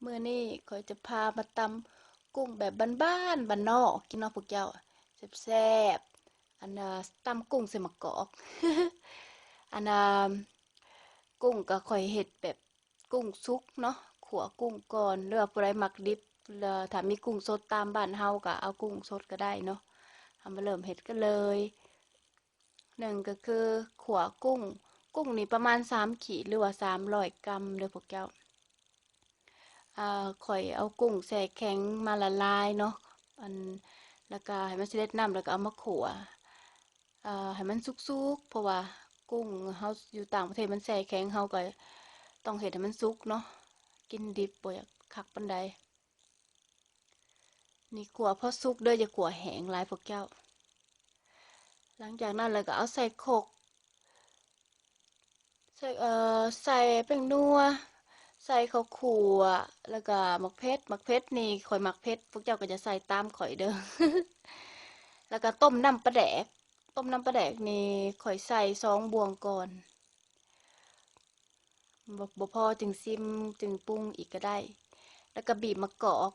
มื้อนี้ข้อยจะพามาตำกุ้งแบบบ้านๆบ้านนอกกินเนาะพวกเจ้าแซ่บๆตำกุ้งใส่มะกอกอันน่ะกุ้งก็ข้อยเฮ็ดแบบกุ้งสุกเนาะขัวกุ้งก่อนหรือว่าผู้ใดมักดิบแล้วถ้ามีกุ้งสดตามบ้านเฮาก็เอากุ้งสดก็ได้เนาะเอามาเริ่มเฮ็ดกันเลยหนึ่งก็คือขัวกุ้งนี่ประมาณ3 ขีดหรือว่า300 กรัมเด้อพวกเจ้า ข่อยเอากุ้งแช่แข็งมาละลายเนาะอันแล้วก็ให้มันเสด็จน้ำแล้วก็เอามาขั่วให้มันสุกๆเพราะว่ากุ้งเฮาอยู่ต่างประเทศมันแช่แข็งเฮาก็ต้องเฮ็ดให้มันสุกเนาะกินดิบบ่อยากคักปานใดนี่ขั่วพอสุกเด้ออย่าขั่วแห้งหลายพวกเจ้าหลังจากนั้นแล้วก็เอาใส่โครกใส่แป้งนัวใส่ข้าวคั่วแล้วก็หมักเพชรนี่ข่อยหมักเผ็ดพวกเจ้าก็จะใส่ตามข่อยเด้อ แล้วก็ต้มน้ำปลาแดกต้มน้ำปลาแดกนี่ข่อยใส่2 บวงก่อนบ่พอจึงซิมจึงปรุงอีกก็ได้แล้วก็บีบมะกอก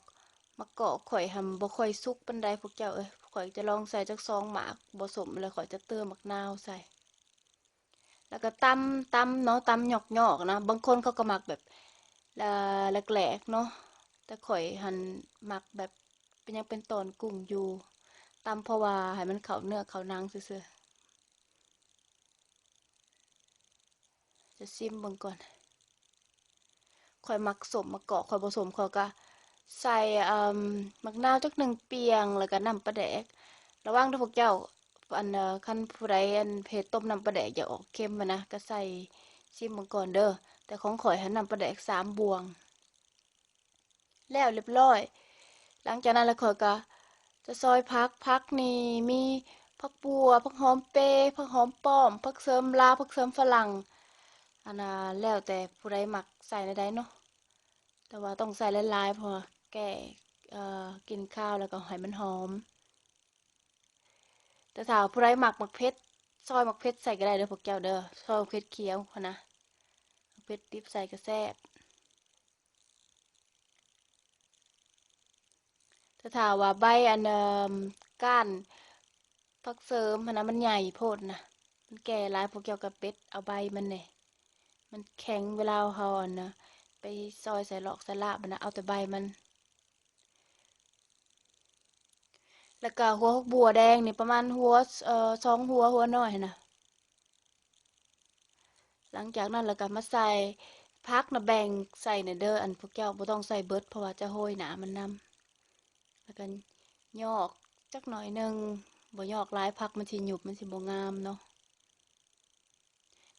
ข่อยบ่ค่อยสุกปานใดพวกเจ้าเอ้ยข่อยจะลองใส่จัก2 หมากบ่สมแล้วข่อยจะเติมมะนาวใส่แล้วก็ตำเนาะตำหยอกๆนะบางคนเขาก็มักแบบแหลกๆเนาะแต่ข่อยหันมักแบบเป็นยังเป็นตอนกุ้งอยู่ตำเพราะว่าให้มันเข้าเนื้อเข้าหนังซื่อๆจะซิมเบิ่งก่อน ข่อยมักสมมะกอกข่อยบ่สมข่อยก็ใส่มะนาวจัก1 เปียงแล้วก็น้ำปลาแดกระวังเด้อพวกเจ้าคันผู้ใดเฮ็ดต้มน้ำปลาแดกอย่าออกเค็มอะนะก็ใส่ชิมเบิ่งก่อนเด้อแต่ของข่อยหั้นน้ำปลาแดก3 บวงแล้วเรียบร้อยหลังจากนั้นแล้วข่อยก็จะซอยผักนี่มีผักบัวผักหอมเปรย์ผักหอมป้อมผักเสริมลาวผักเสริมฝรั่งอันน่ะแล้วแต่ผู้ใดมักใส่ในใดเนาะ แต่ว่าต้องใส่หลายๆเพราะว่าแก้กินข้าวแล้วก็ให้มันหอมแต่ถ้าผู้ใดมักเผ็ดซอยมักเผ็ดใส่ก็ได้เด้อพวกเจ้าเด้อซอยมักเผ็ดเขียวพอนะมักเผ็ดดิบใส่ก็แซ่บแต่ถ้าว่าใบก้านผักเสริมหั้นนะมันใหญ่โพดนะมันแก่หลายพวกเจ้าก็เป็ดเอาใบมันนี่มันแข็งเวลาเฮาอันนะไปซอยใส่หลอกใส่ลาบมันนะเอาแต่ใบมันแล้วก็หัวบัวแดงนี่ประมาณหัว2 หัวน้อยนะ หลังจากนั้นแล้วก็มาใส่ผักนะแบ่งใส่ในเด้ออันพวกเจ้าบ่ต้องใส่เบิดเพราะว่าจะโหยหนามันนำแล้วก็ยอกจักหน่อยหนึงบ่ยอกหลายผักมันสิหยุบมันสิบ่งามเนาะ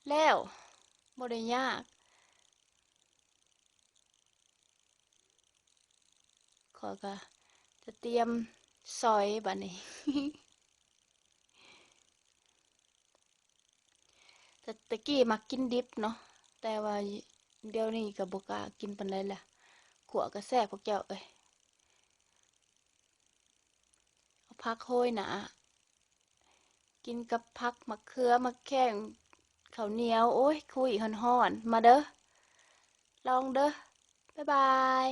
แล้วบ่ได้ยากข้อยก็จะเตรียมซอยบัดนี้ แต่ตะกี้มักกินดิบเนาะแต่ว่าเดี๋ยวนี้ก็บ่กล้ากินปานใดล่ะขัวก็แซ่บพวกเจ้าเอ้ยเอาผักโหยหนากินกับผักมะเขือมะแข้ง ข้าวเหนียวโอ้ยคุยฮ้อนๆมาเด้อลองเด้อบ๊ายบาย